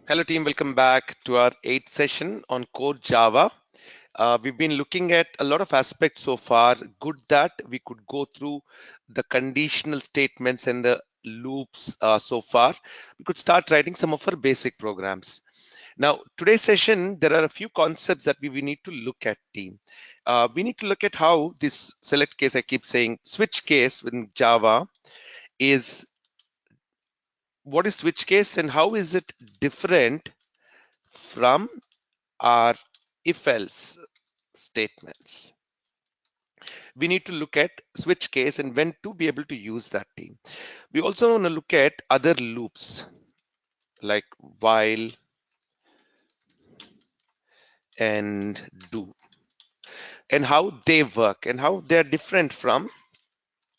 Hello team, welcome back to our 8th session on core Java. We've been looking at a lot of aspects so far. Good that we could go through the conditional statements and the loops so far. We could start writing some of our basic programs. Now, today's session, there are a few concepts that we need to look at, team. We need to look at how this select case, I keep saying switch case in Java is, what is switch case and how is it different from our if-else statements. We need to look at switch case and when to be able to use that, team. We also want to look at other loops like while and do and how they work and how they're different from,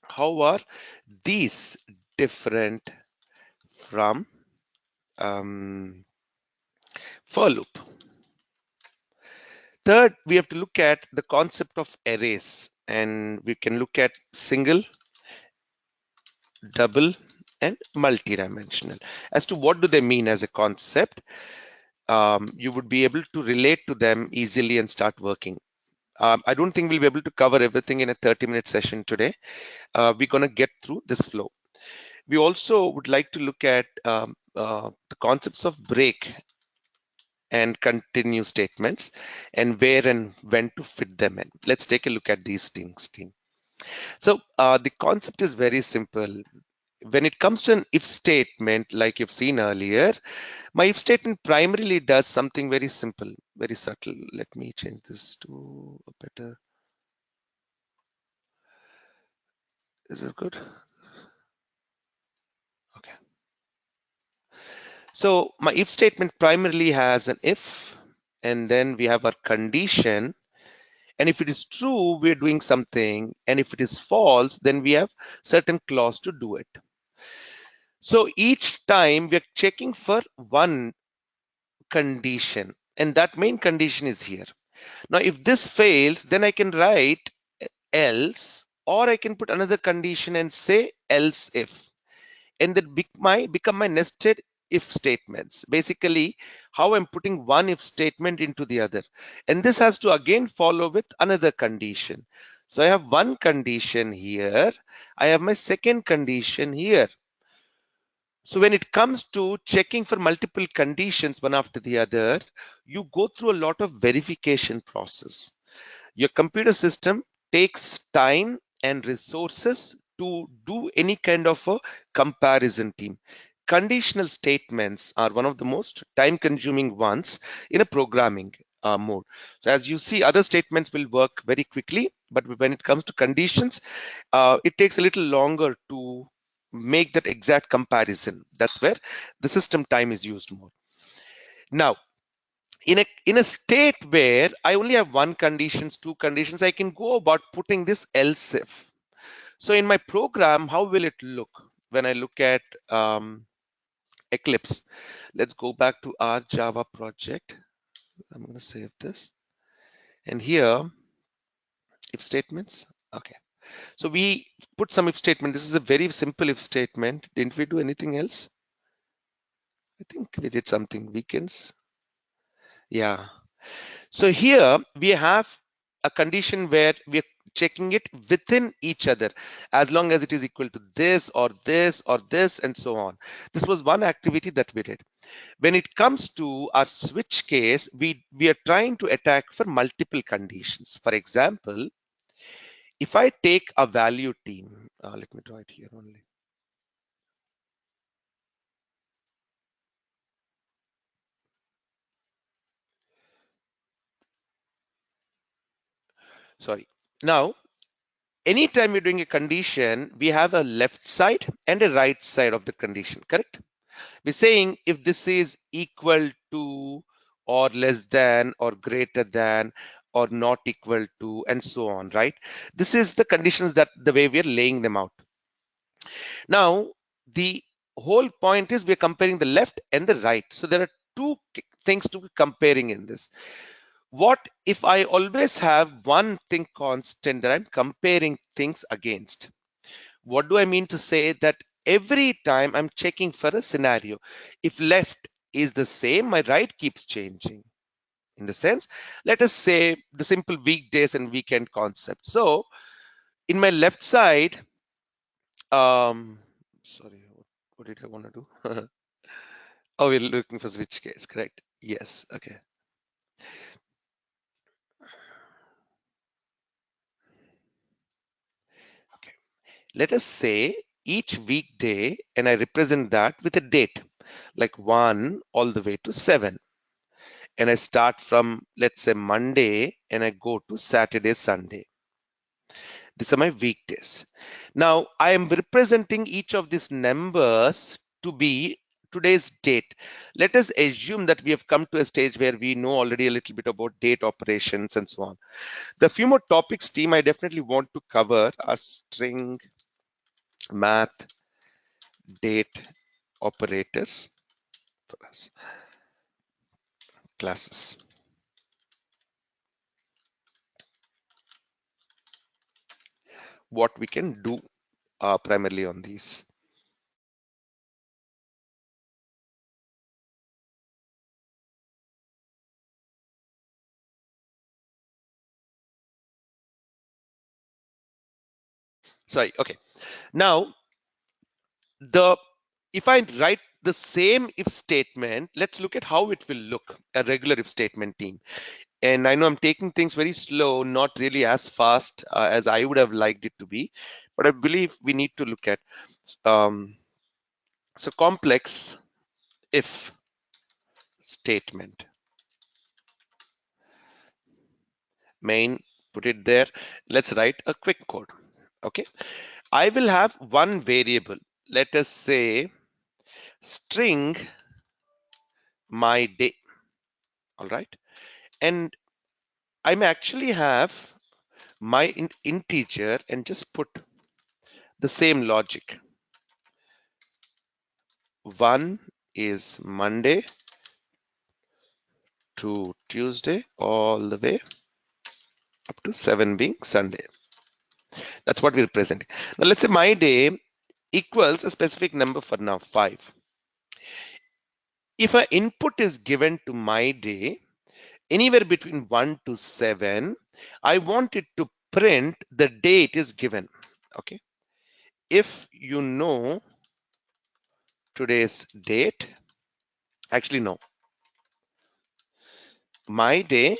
how are these different from for loop. Third, we have to look at the concept of arrays, and we can look at single, double, and multi-dimensional. As to what do they mean as a concept, you would be able to relate to them easily and start working. I don't think we'll be able to cover everything in a 30-minute session today. We're going to get through this flow. We also would like to look at the concepts of break and continue statements and where and when to fit them in. Let's take a look at these things, team. So the concept is very simple. When it comes to an if statement, like you've seen earlier, my if statement primarily does something very simple, very subtle. Let me change this to a better. Is this good? Okay. So my if statement primarily has an if, and then we have our condition. And if it is true, we're doing something. And if it is false, then we have certain clause to do it. So each time we're checking for one condition, and that main condition is here. Now, if this fails, then I can write else, or I can put another condition and say else if, and that become my nested if statements. Basically, how I'm putting one if statement into the other, and this has to again follow with another condition. So I have one condition here, I have my second condition here. So when it comes to checking for multiple conditions one after the other, you go through a lot of verification process. Your computer system takes time and resources to do any kind of a comparison, team. Conditional statements are one of the most time consuming ones in a programming mode. So as you see, other statements will work very quickly, but when it comes to conditions, it takes a little longer to make that exact comparison. That's where the system time is used more. Now, in a state where I only have one conditions, two conditions, I can go about putting this else if. So in my program, how will it look when I look at Eclipse? Let's go back to our Java project. I'm going to save this. And here, if statements. Okay. So we put some if statement. This is a very simple if statement. Didn't we do anything else? I think we did something. Weekends. Yeah. So here we have a condition where we are checking it within each other, as long as it is equal to this or this or this and so on. This was one activity that we did. When it comes to our switch case, we are trying to attack for multiple conditions. For example, if I take a value, team, let me draw it here only. Sorry. Now, anytime we're doing a condition, we have a left side and a right side of the condition, correct? We're saying if this is equal to or less than or greater than or not equal to and so on, right? This is the conditions that the way we are laying them out. Now, the whole point is we're comparing the left and the right. So there are two things to be comparing in this. What if I always have one thing constant that I'm comparing things against? What do I mean to say? That every time I'm checking for a scenario, if left is the same, my right keeps changing. In the sense, let us say the simple weekdays and weekend concept. So in my left side, sorry, what did I want to do? Oh, we're looking for switch case, correct? Yes, okay. Okay. Let us say each weekday, and I represent that with a date, like 1 all the way to 7. And I start from, let's say, Monday, and I go to Saturday, Sunday. These are my weekdays. Now, I am representing each of these numbers to be today's date. Let us assume that we have come to a stage where we know already a little bit about date operations and so on. The few more topics, team, I definitely want to cover are string, math, date operators for us, classes. What we can do primarily on these. Sorry, okay. Now, if I write the same if statement, let's look at how it will look, a regular if statement, team. And I know I'm taking things very slow, not really as fast as I would have liked it to be, but I believe we need to look at so complex if statement. Main, put it there. Let's write a quick code. Okay, I will have one variable. Let us say string my day. All right, and I may actually have my integer and just put the same logic. 1 is Monday to Tuesday all the way up to 7 being Sunday. That's what we're presenting. Now let's say my day equals a specific number for now, 5. If an input is given to my day anywhere between 1 to 7, I want it to print the day it is given. Okay. If you know today's date, actually no, my day,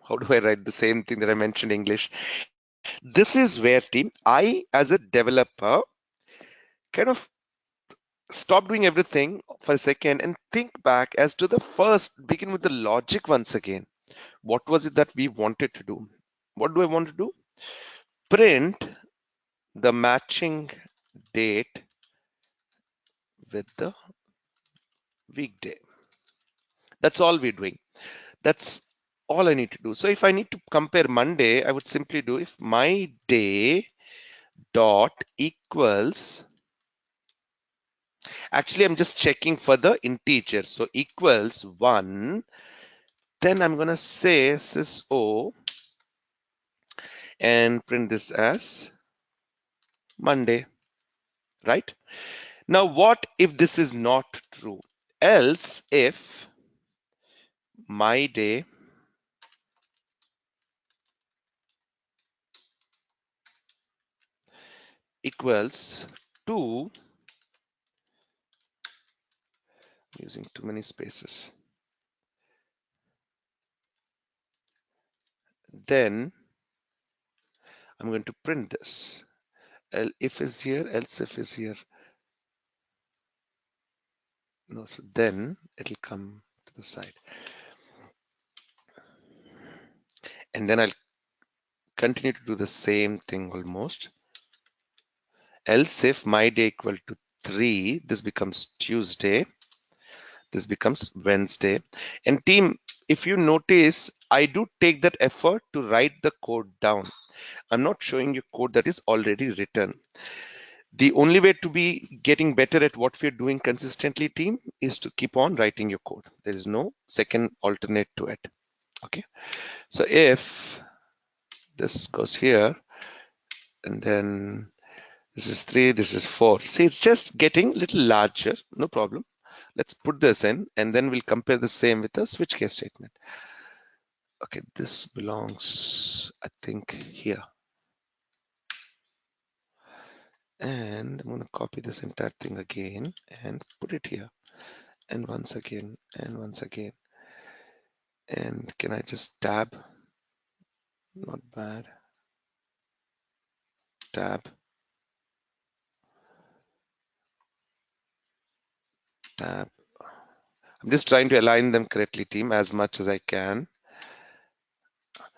how do I write the same thing that I mentioned in English? This is where, team, I as a developer kind of stop doing everything for a second and think back as to the first, begin with the logic once again. What was it that we wanted to do? What do I want to do? Print the matching date with the weekday. That's all we're doing. That's all I need to do. So if I need to compare Monday, I would simply do if my day dot equals, actually I'm just checking for the integer, so equals 1, then I'm gonna say sys_o and print this as Monday, right? Now what if this is not true? Else if my day equals 2, using too many spaces, then I'm going to print this. If is here, else if is here. No, so then it'll come to the side. And then I'll continue to do the same thing almost. Else if my day equal to 3, this becomes Tuesday, this becomes Wednesday. And team, if you notice, I do take that effort to write the code down. I'm not showing you code that is already written. The only way to be getting better at what we're doing consistently, team, is to keep on writing your code. There is no second alternate to it. Okay. So if this goes here, and then this is 3, this is 4. See, it's just getting a little larger, no problem. let's put this in, and then we'll compare the same with the switch case statement. Okay, this belongs, I think, here. And I'm going to copy this entire thing again and put it here. And once again, and once again. And can I just tab? Not bad. Tab. Tab. I'm just trying to align them correctly, team, as much as I can.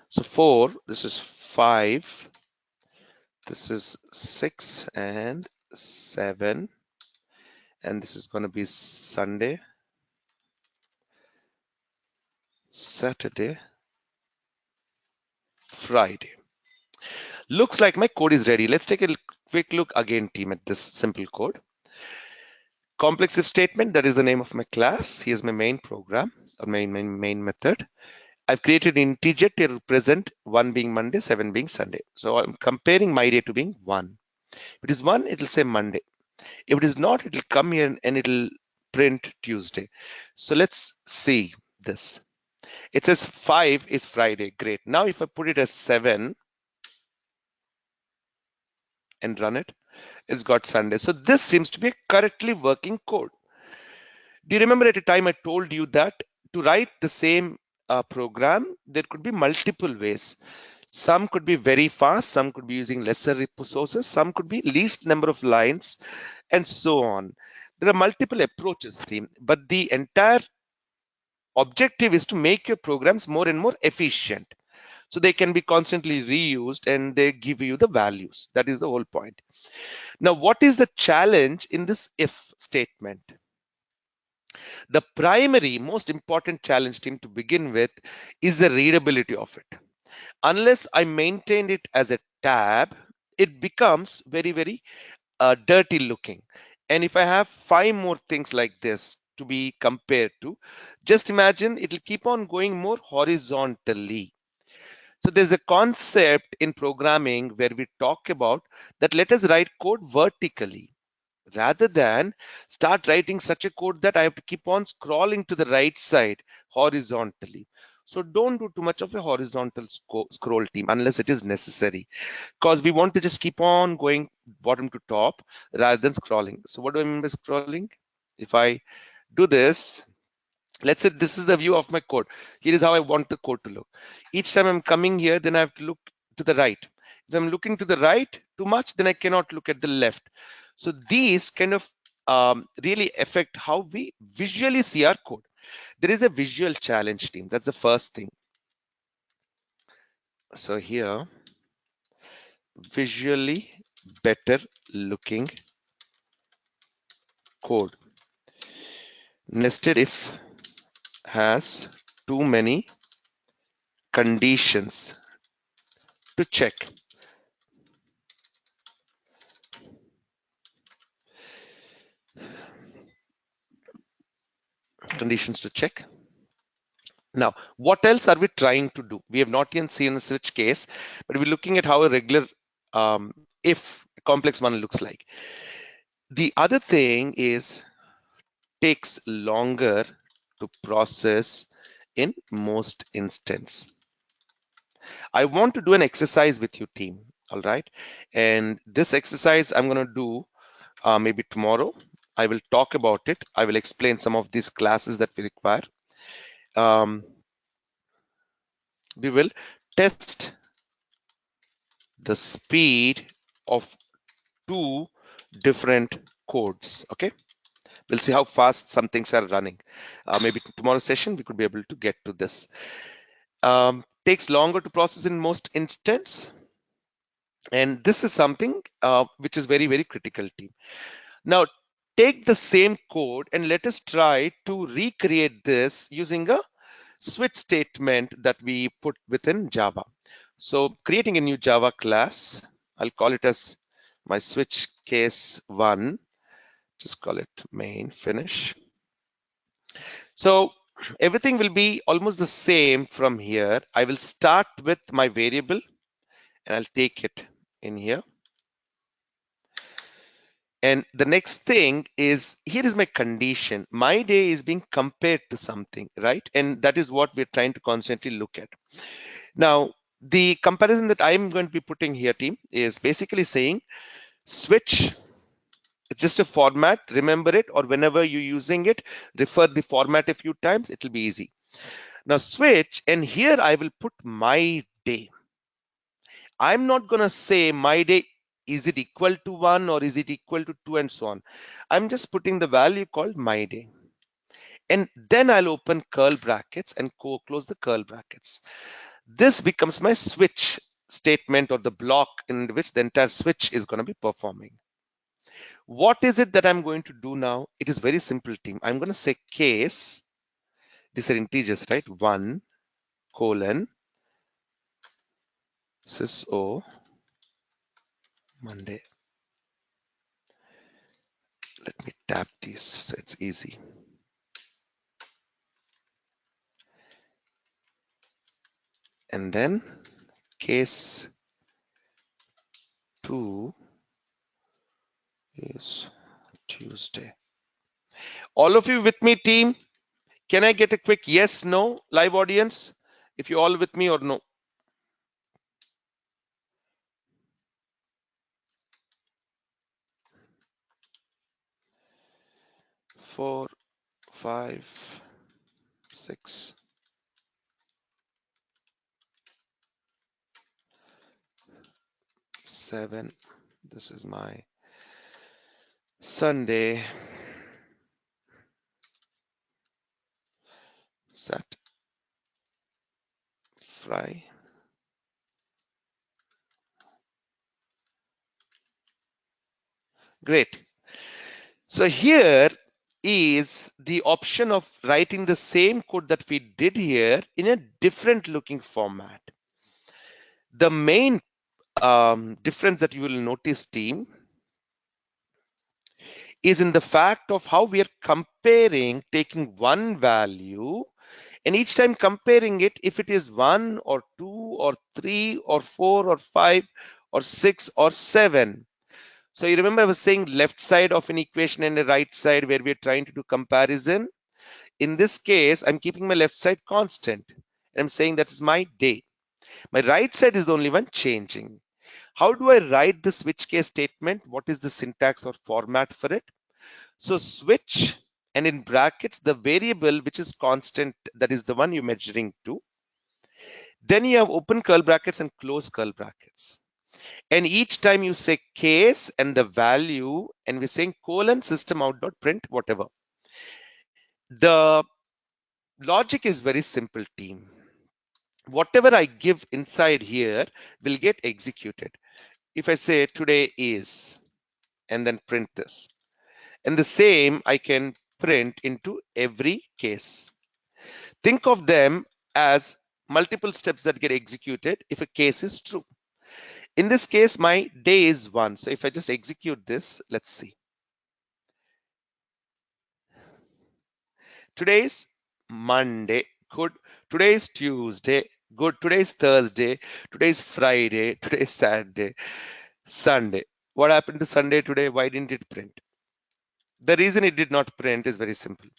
So 4, this is 5, this is 6 and 7, and this is going to be Sunday, Saturday, Friday. Looks like my code is ready. Let's take a quick look again, team, at this simple code. Complex if statement, that is the name of my class. Here's my main program, or main method. I've created an integer to represent 1 being Monday, 7 being Sunday. So I'm comparing my day to being 1. If it is 1, it'll say Monday. If it is not, it'll come here and it'll print Tuesday. So let's see this. It says 5 is Friday. Great. Now if I put it as 7 and run it, it's got Sunday. So this seems to be a correctly working code. Do you remember at a time I told you that to write the same program, there could be multiple ways. Some could be very fast, some could be using lesser resources, some could be least number of lines, and so on. There are multiple approaches, team, but the entire objective is to make your programs more and more efficient. So they can be constantly reused and they give you the values. That is the whole point. Now, what is the challenge in this if statement? The primary, most important challenge, team, to begin with is the readability of it. Unless I maintain it as a tab, it becomes very dirty looking. And if I have 5 more things like this to be compared to, just imagine it'll keep on going more horizontally. So there's a concept in programming where we talk about that let us write code vertically rather than start writing such a code that I have to keep on scrolling to the right side horizontally. So don't do too much of a horizontal scroll, team, unless it is necessary, because we want to just keep on going bottom to top rather than scrolling. So what do I mean by scrolling? If I do this, let's say this is the view of my code. Here is how I want the code to look. Each time I'm coming here, then I have to look to the right. If I'm looking to the right too much, then I cannot look at the left. So these kind of really affect how we visually see our code. There is a visual challenge, team. That's the first thing. So here, visually better looking code. Nested if has too many conditions to check. Conditions to check. Now, what else are we trying to do? We have not yet seen a switch case, but we're looking at how a regular if complex one looks like. The other thing is takes longer to process in most instances. I want to do an exercise with you, team. All right. And this exercise I'm going to do maybe tomorrow. I will talk about it. I will explain some of these classes that we require. We will test the speed of 2 different codes. Okay. We'll see how fast some things are running. Maybe tomorrow's session, we could be able to get to this. Takes longer to process in most instances. And this is something which is very critical, team. Now, take the same code and let us try to recreate this using a switch statement that we put within Java. So creating a new Java class, I'll call it as my switch case 1. Just call it main finish. So everything will be almost the same from here. I will start with my variable and I'll take it in here. And the next thing is, here is my condition. My day is being compared to something, right? And that is what we're trying to constantly look at. Now, the comparison that I'm going to be putting here, team, is basically saying switch. It's just a format. Remember it, or whenever you're using it, refer the format a few times. It'll be easy. Now switch, and here I will put my day. I'm not going to say my day, is it equal to 1 or is it equal to 2 and so on. I'm just putting the value called my day. And then I'll open curl brackets and close the curl brackets. This becomes my switch statement, or the block in which the entire switch is going to be performing. What is it that I'm going to do now? It is very simple, team. I'm going to say case. These are integers, right? 1 colon sys Monday. Let me tap these so it's easy. And then case 2 is Tuesday. All of you with me, team? Can I get a quick yes, no, live audience? If you all with me or no? 4, 5, 6, 7. This is my Sunday. Set fry. Great. So here is the option of writing the same code that we did here in a different looking format. The main difference that you will notice, team, is in the fact of how we are comparing, taking one value, and each time comparing it, if it is 1 or 2 or 3 or 4 or 5 or 6 or 7. So you remember I was saying left side of an equation and the right side where we're trying to do comparison. In this case, I'm keeping my left side constant. And I'm saying that is my day. My right side is the only one changing. How do I write the switch case statement? What is the syntax or format for it? So switch, and in brackets, the variable which is constant, that is the one you're measuring to. Then you have open curl brackets and close curl brackets. And each time you say case and the value, and we're saying colon system out dot print whatever. The logic is very simple, team. Whatever I give inside here will get executed. If I say today is, and then print this, and the same I can print into every case. Think of them as multiple steps that get executed if a case is true. In this case, my day is 1. So if I just execute this, let's see. Today is Monday. Good. Today is Tuesday. Good. Today is Thursday. Today is Friday. Today is Saturday. Sunday. What happened to Sunday today? Why didn't it print? The reason it did not print is very simple.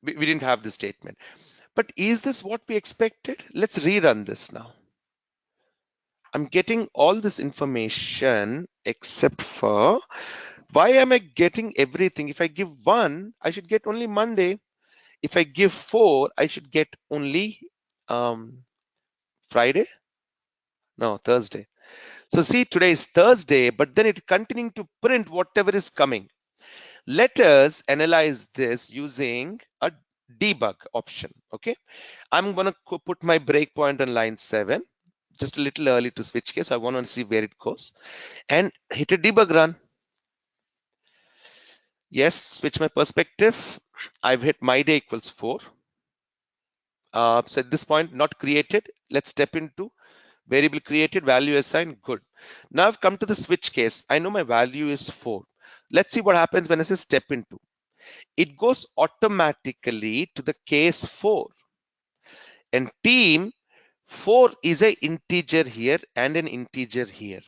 We didn't have this statement. But is this what we expected? Let's rerun this now. I'm getting all this information except for, why am I getting everything? If I give 1, I should get only Monday. If I give 4, I should get only Friday? No, Thursday. So see, today is Thursday, but then it continuing to print whatever is coming. Let us analyze this using a debug option. Okay, I'm going to put my breakpoint on line 7, just a little early to switch case. I want to see where it goes and hit a debug run. Yes, switch my perspective. I've hit my day equals 4. So at this point, not created. Let's step into variable created, value assigned. Good. Now I've come to the switch case. I know my value is 4. Let's see what happens when I say step into. It goes automatically to the case 4. And team, 4 is an integer here and an integer here.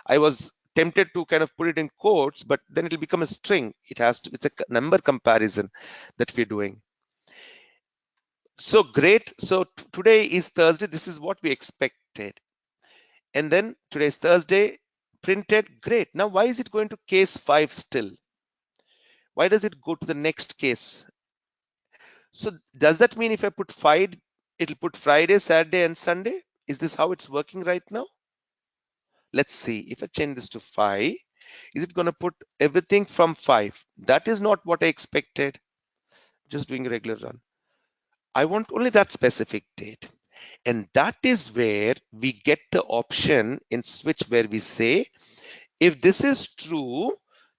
I was tempted to kind of put it in quotes, but then it'll become a string. It's a number comparison that we're doing. So great. So today is Thursday. This is what we expected. And then today's Thursday, printed, great. Now, why is it going to case 5 still? Why does it go to the next case? So does that mean if I put 5, it'll put Friday, Saturday, and Sunday? Is this how it's working right now? Let's see. If I change this to 5, is it going to put everything from 5? That is not what I expected. Just doing a regular run. I want only that specific date. And that is where we get the option in switch where we say, if this is true,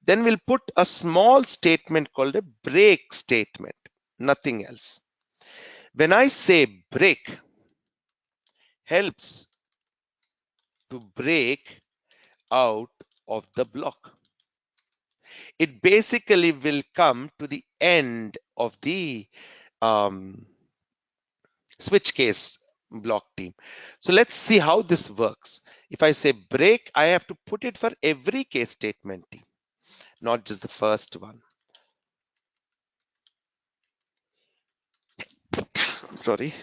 then we'll put a small statement called a break statement, nothing else. When I say break, helps to break out of the block. It basically will come to the end of the switch case block team. So let's see how this works. If I say break, I have to put it for every case statement team, not just the first one. Sorry.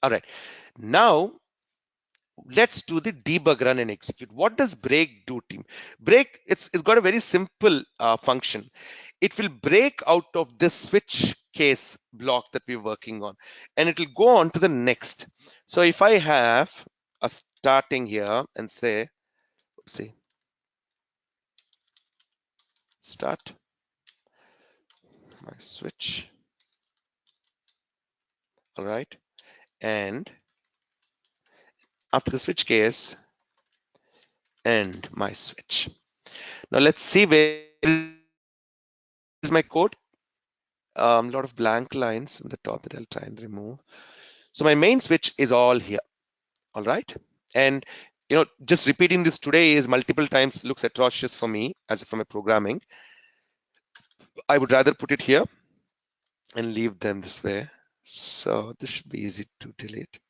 All right. Now let's do the debug run and execute. What does break do, team? Break, it's got a very simple function. It will break out of this switch case block that we're working on, and it will go on to the next. So if I have a starting here and say, oopsie, start my switch, all right, and after the switch case, end my switch. Now let's see where is my code. A lot of blank lines on the top that I'll try and remove. So my main switch is all here, all right? And just repeating this today is multiple times looks atrocious for me as from a programming. I would rather put it here and leave them this way. So this should be easy to delete.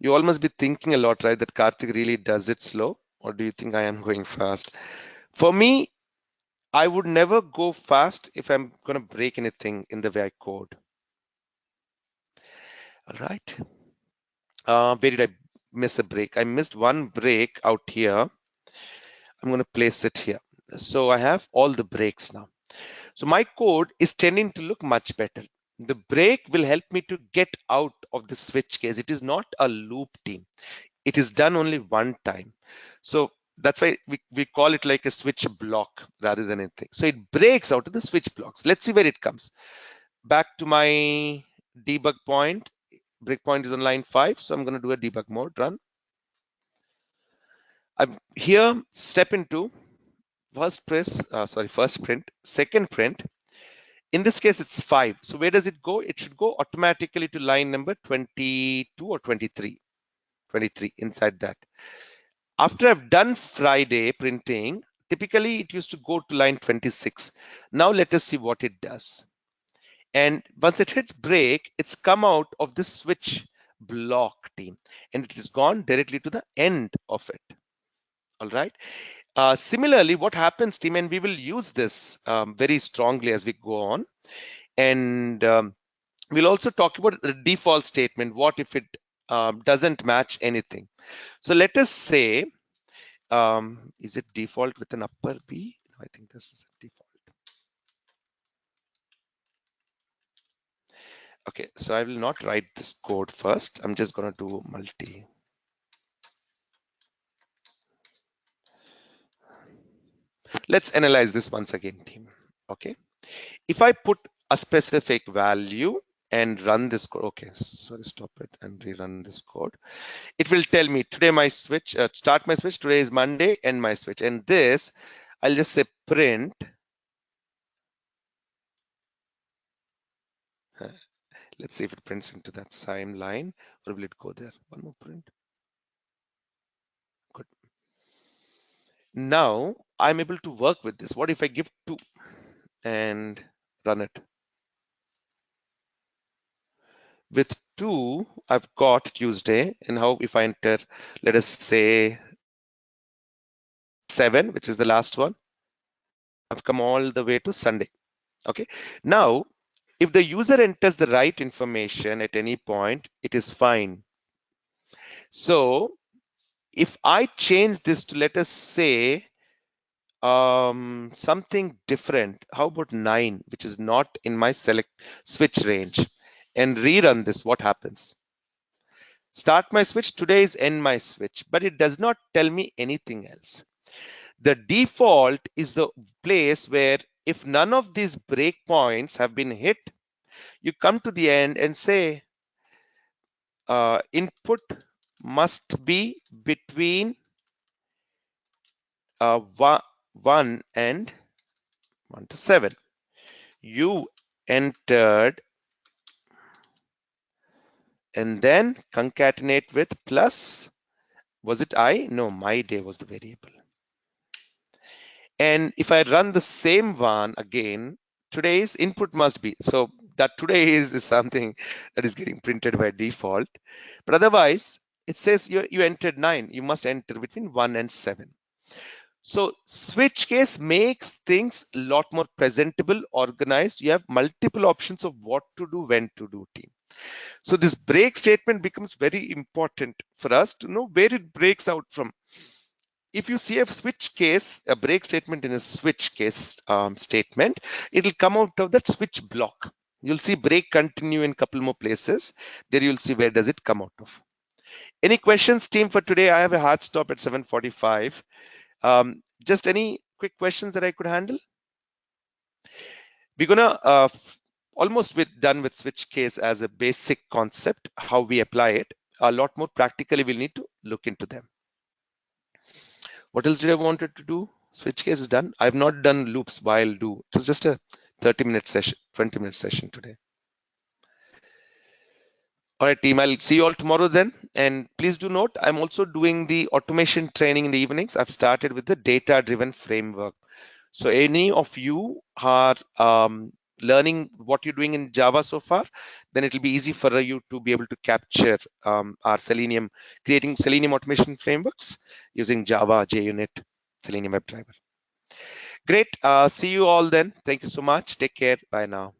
You all must be thinking a lot, right? That Karthik really does it slow, or do you think I am going fast? For me, I would never go fast if I'm going to break anything in the way I code. All right. Where did I miss a break? I missed one break out here. I'm going to place it here. So I have all the breaks now. So my code is tending to look much better. The break will help me to get out of the switch case. It is not a loop team. It is done only one time. So that's why we call it like a switch block rather than anything. So it breaks out of the switch blocks. Let's see where it comes. Back to my debug point. Breakpoint is on line 5. So I'm going to do a debug mode run. I'm here, step into first print, second print. In this case, it's 5. So where does it go? It should go automatically to line number 22 or 23. 23 inside that. After I've done Friday printing, typically it used to go to line 26. Now let us see what it does. And once it hits break, it's come out of the switch block team and it has gone directly to the end of it. All right. Similarly, what happens, team, and we will use this very strongly as we go on. And we'll also talk about the default statement. What if it doesn't match anything? So let us say, is it default with an upper B? No, I think this is a default. Okay, so I will not write this code first. I'm just going to do multi. Let's analyze this once again, team. Okay, if I put a specific value and run this code, okay, sorry, stop it and rerun this code. It will tell me today my switch, start my switch, today is Monday, end my switch. And this, I'll just say print. Let's see if it prints into that same line, or will it go there? One more print. Good. Now I'm able to work with this. What if I give 2 and run it. With 2, I've got Tuesday, and how if I enter, let us say 7, which is the last one, I've come all the way to Sunday. Okay. Now, if the user enters the right information at any point, it is fine. So if I change this to, let us say, something different, how about 9, which is not in my select switch range, and rerun this, what happens? Start my switch, today is end my switch, but it does not tell me anything else. The default is the place where if none of these breakpoints have been hit, you come to the end and say input must be between 1 and 1 to 7. You entered and then concatenate with plus, was it I? No, my day was the variable. And if I run the same one again, today's input must be, so that today is something that is getting printed by default. But otherwise, it says you entered 9. You must enter between 1 and 7. So switch case makes things a lot more presentable, organized. You have multiple options of what to do, when to do, team. So this break statement becomes very important for us to know where it breaks out from. If you see a switch case, a break statement in a switch case statement, it'll come out of that switch block. You'll see break continue in a couple more places. There you'll see where does it come out of. Any questions, team, for today? I have a hard stop at 7:45. Just any quick questions that I could handle? We're gonna almost done with switch case as a basic concept, how we apply it. A lot more practically we'll need to look into them. What else did I wanted to do? Switch case is done. I've not done loops while do. It was just a 30-minute session, 20-minute session today. All right, team, I'll see you all tomorrow then. And please do note, I'm also doing the automation training in the evenings. I've started with the data-driven framework. So any of you are learning what you're doing in Java so far, then it'll be easy for you to be able to capture our Selenium, creating Selenium automation frameworks using Java, JUnit, Selenium WebDriver. Great. See you all then. Thank you so much. Take care. Bye now.